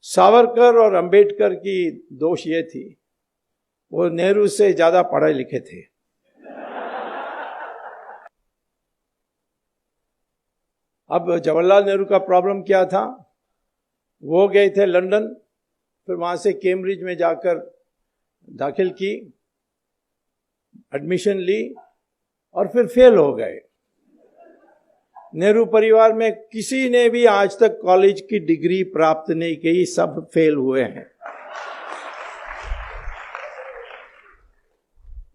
सावरकर और अंबेडकर की दोष ये थी, वो नेहरू से ज्यादा पढ़े लिखे थे। अब जवाहरलाल नेहरू का प्रॉब्लम क्या था, वो गए थे लंदन, फिर वहां से कैम्ब्रिज में जाकर दाखिल की, एडमिशन ली और फिर फेल हो गए। नेहरू परिवार में किसी ने भी आज तक कॉलेज की डिग्री प्राप्त नहीं की, सब फेल हुए हैं।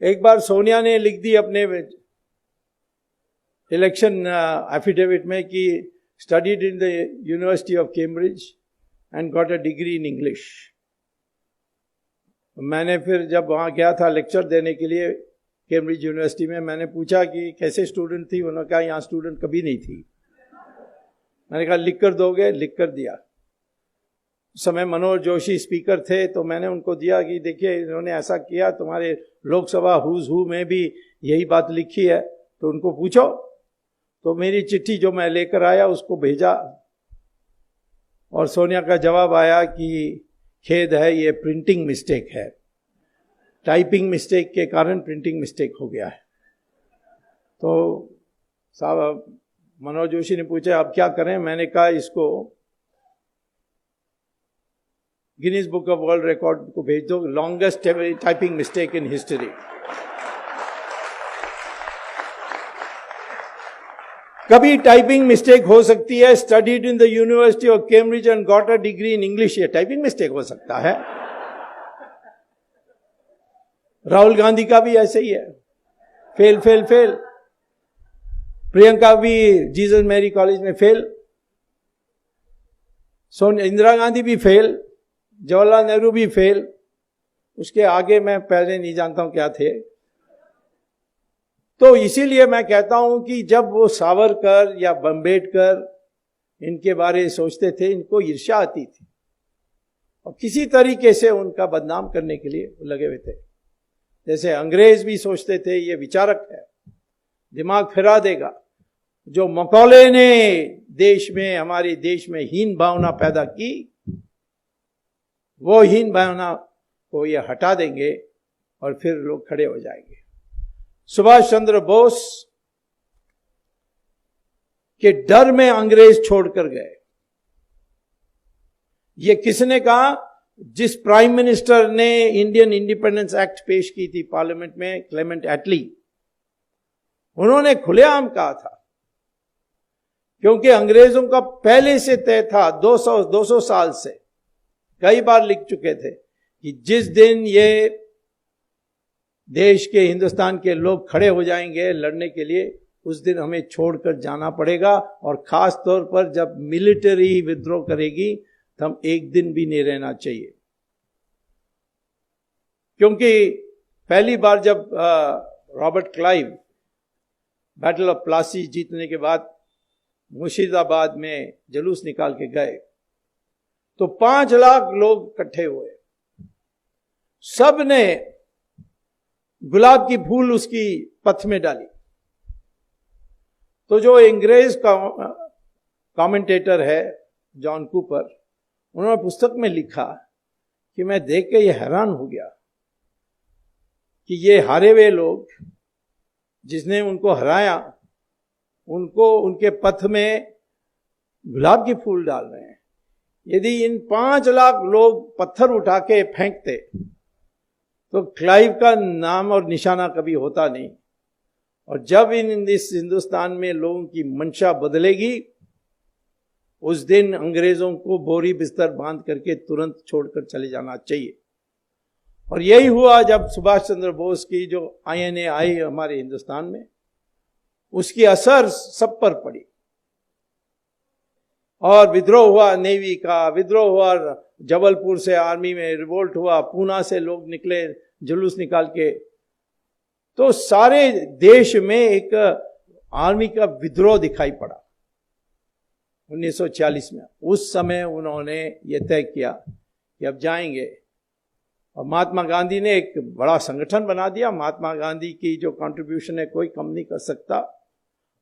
एक बार सोनिया ने लिख दी अपने इलेक्शन एफिडेविट में कि studied in the university of Cambridge and got a degree in English. मैंने फिर जब वहां गया था लेक्चर देने के लिए कैम्ब्रिज यूनिवर्सिटी में, मैंने पूछा कि कैसे स्टूडेंट थी, उन्होंने कहा यहाँ स्टूडेंट कभी नहीं थी। मैंने कहा लिख कर दोगे, लिख कर दिया। उस समय मनोहर जोशी स्पीकर थे, तो मैंने उनको दिया कि देखिए इन्होंने ऐसा किया, तुम्हारे लोकसभा हुज हू में भी यही बात लिखी है, तो उनको पूछो। तो मेरी चिट्ठी जो मैं लेकर आया उसको भेजा और सोनिया का जवाब आया कि खेद है, ये प्रिंटिंग मिस्टेक है, टाइपिंग मिस्टेक के कारण प्रिंटिंग मिस्टेक हो गया है। तो साहब मनोहर जोशी ने पूछा अब क्या करें, मैंने कहा इसको Guinness book of world record को भेज दो, longest typing mistake in history. कभी टाइपिंग मिस्टेक हो सकती है, studied in the university of Cambridge and got a degree in English, ये टाइपिंग मिस्टेक हो सकता है। राहुल गांधी का भी ऐसे ही है, फेल फेल फेल। प्रियंका भी जीसस मैरी कॉलेज में फेल, इंदिरा गांधी भी फेल, जवाहरलाल नेहरू भी फेल। उसके आगे मैं पहले नहीं जानता हूं क्या थे। तो इसीलिए मैं कहता हूं कि जब वो सावरकर या अंबेडकर इनके बारे में सोचते थे, इनको ईर्ष्या आती थी और किसी तरीके से उनका बदनाम करने के लिए लगे हुए थे। जैसे अंग्रेज भी सोचते थे ये विचारक है, दिमाग फिरा देगा। जो मकौले ने देश में, हमारे देश में हीन भावना पैदा की, वो हीन भावना को ये हटा देंगे और फिर लोग खड़े हो जाएंगे। सुभाष चंद्र बोस के डर में अंग्रेज छोड़कर गए। ये किसने कहा? जिस प्राइम मिनिस्टर ने इंडियन इंडिपेंडेंस एक्ट पेश की थी पार्लियामेंट में, क्लेमेंट एटली, उन्होंने खुलेआम कहा था, क्योंकि अंग्रेजों का पहले से तय था, 200 साल से कई बार लिख चुके थे कि जिस दिन ये देश के, हिंदुस्तान के लोग खड़े हो जाएंगे लड़ने के लिए, उस दिन हमें छोड़कर जाना पड़ेगा। और खास तौर पर जब मिलिट्री विद्रोह करेगी तो हम एक दिन भी नहीं रहना चाहिए। क्योंकि पहली बार जब Robert Clive battle of Plassey जीतने के बाद मुर्शिदाबाद में जुलूस निकाल के गए, तो 5 लाख लोग इकट्ठे हुए, सब ने गुलाब की फूल उसकी पथ में डाली। तो जो अंग्रेज का कमेंटेटर है जॉन कूपर, उन्होंने पुस्तक में लिखा कि मैं देख के ये हैरान हो गया कि ये हारे हुए लोग, जिसने उनको हराया, उनको उनके पथ में गुलाब के फूल डाल रहे हैं। यदि इन 5 लाख लोग पत्थर उठा के फेंकते तो क्लाइव का नाम और निशाना कभी होता नहीं। और जब इस हिंदुस्तान में लोगों की मंशा बदलेगी, उस दिन अंग्रेजों को बोरी बिस्तर बांध करके तुरंत छोड़कर चले जाना चाहिए। और यही हुआ जब सुभाष चंद्र बोस की जो INA आई हमारे हिंदुस्तान में, उसकी असर सब पर पड़ी और विद्रोह हुआ, नेवी का विद्रोह हुआ, जबलपुर से आर्मी में रिवोल्ट हुआ, पूना से लोग निकले जुलूस निकाल के। तो सारे देश में एक आर्मी का विद्रोह दिखाई पड़ा 1940 में। उस समय उन्होंने ये तय किया कि अब जाएंगे, और महात्मा गांधी ने एक बड़ा संगठन बना दिया। महात्मा गांधी की जो कंट्रीब्यूशन है कोई कम नहीं कर सकता।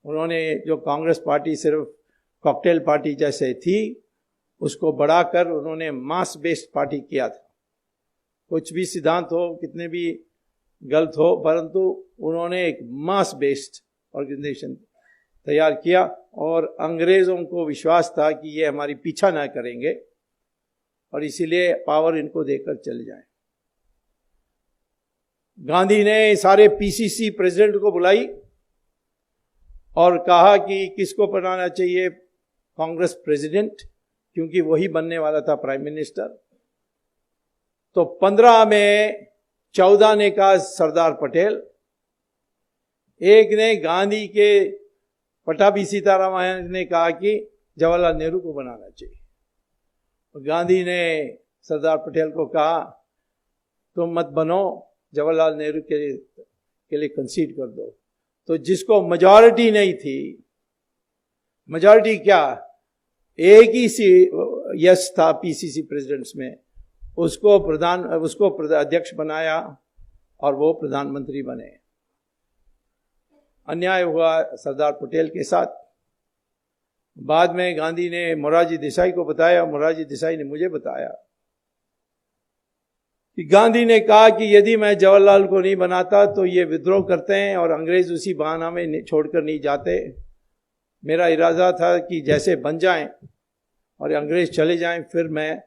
उन्होंने जो कांग्रेस पार्टी सिर्फ कॉकटेल पार्टी जैसे थी, उसको बढ़ाकर उन्होंने मास बेस्ड पार्टी किया था। कुछ भी सिद्धांत हो, कितने भी गलत हो, परंतु उन्होंने एक मास बेस्ड ऑर्गेनाइजेशन तैयार किया और अंग्रेजों को विश्वास था कि ये हमारी पीछा ना करेंगे और इसीलिए पावर इनको देकर चले जाएं। गांधी ने सारे पीसीसी प्रेसिडेंट को बुलाई और कहा कि किसको बनाना चाहिए कांग्रेस प्रेसिडेंट, क्योंकि वही बनने वाला था प्राइम मिनिस्टर। तो 15 में 14 ने कहा सरदार पटेल, एक ने गांधी के पटाभी सीतारामन ने कहा कि जवाहरलाल नेहरू को बनाना चाहिए। गांधी ने सरदार पटेल को कहा तुम मत बनो, जवाहरलाल नेहरू के लिए कंसीड कर दो। तो जिसको मेजॉरिटी नहीं थी, मेजॉरिटी क्या, एक ही यस था पीसीसी प्रेसिडेंट्स में, उसको अध्यक्ष बनाया और वो प्रधानमंत्री बने। अन्याय हुआ सरदार पटेल के साथ। बाद में गांधी ने मोरारजी देसाई को बताया, मोरारजी देसाई ने मुझे बताया कि गांधी ने कहा कि यदि मैं जवाहरलाल को नहीं बनाता तो ये विद्रोह करते हैं और अंग्रेज उसी बहाना में छोड़कर नहीं जाते। मेरा इरादा था कि जैसे बन जाएं और अंग्रेज चले जाएं, फिर मैं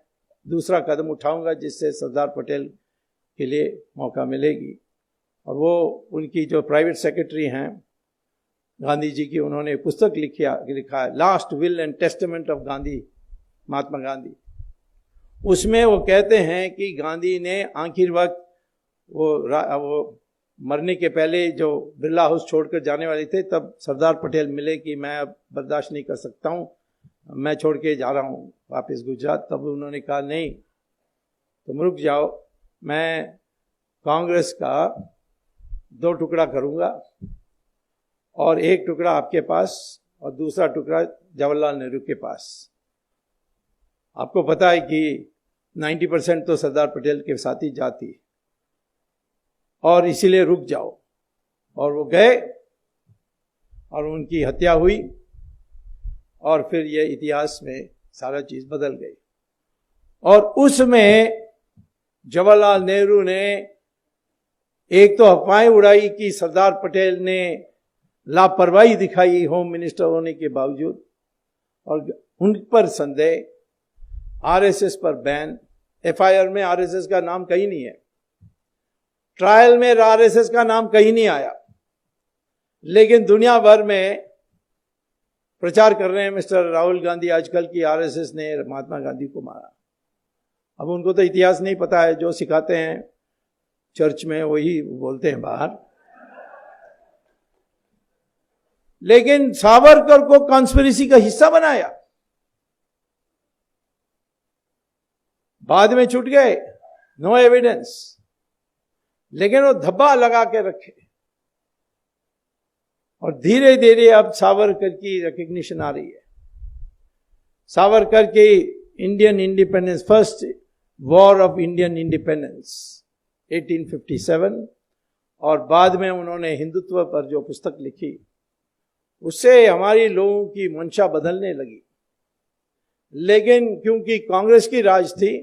दूसरा कदम उठाऊंगा जिससे सरदार पटेल के लिए मौका मिलेगी। और वो उनकी जो प्राइवेट सेक्रेटरी हैं गांधी जी की, उन्होंने पुस्तक लिखा है last will and testament of Gandhi, Mahatma Gandhi. उसमें वो कहते हैं कि गांधी ने आखिर वक्त वो मरने के पहले जो बिरला हाउस छोड़कर जाने वाले थे, तब सरदार पटेल मिले कि मैं अब बर्दाश्त नहीं कर सकता हूँ, मैं छोड़ के जा रहा हूँ वापस गुजरात। तब उन्होंने कहा नहीं, तुम रुक जाओ, मैं कांग्रेस का 2 टुकड़ा करूँगा और एक टुकड़ा आपके पास और दूसरा टुकड़ा जवाहरलाल नेहरू के पास। आपको पता है कि 90% तो सरदार पटेल के साथ ही जाती, और इसीलिए रुक जाओ। और वो गए और उनकी हत्या हुई और फिर ये इतिहास में सारा चीज बदल गई। और उसमें जवाहरलाल नेहरू ने एक तो अफवाहें उड़ाई कि सरदार पटेल ने लापरवाही दिखाई होम मिनिस्टर होने के बावजूद, और उन पर संदेह, आरएसएस पर बैन। एफआईआर में आरएसएस का नाम कहीं नहीं है, ट्रायल में आरएसएस का नाम कहीं नहीं आया, लेकिन दुनिया भर में प्रचार कर रहे हैं मिस्टर राहुल गांधी आजकल की आरएसएस ने महात्मा गांधी को मारा। अब उनको तो इतिहास नहीं पता है, जो सिखाते हैं चर्च में वही बोलते हैं बाहर। लेकिन सावरकर को कॉन्स्पिरेसी का हिस्सा बनाया, बाद में छूट गए, नो एविडेंस, लेकिन वो धब्बा लगा के रखे। और धीरे धीरे अब सावरकर की रिकग्निशन आ रही है। सावरकर की Indian independence, first war of Indian independence 1857, और बाद में उन्होंने हिंदुत्व पर जो पुस्तक लिखी, उससे हमारी लोगों की मंशा बदलने लगी। लेकिन क्योंकि कांग्रेस की राज थी,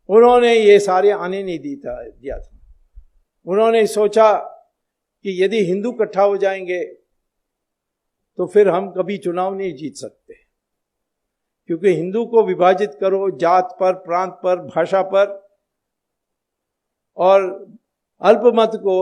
उन्होंने ये सारे आने नहीं दिया था। उन्होंने सोचा कि यदि हिंदू इकट्ठा हो जाएंगे तो फिर हम कभी चुनाव नहीं जीत सकते, क्योंकि हिंदू को विभाजित करो जात पर, प्रांत पर, भाषा पर, और अल्पमत को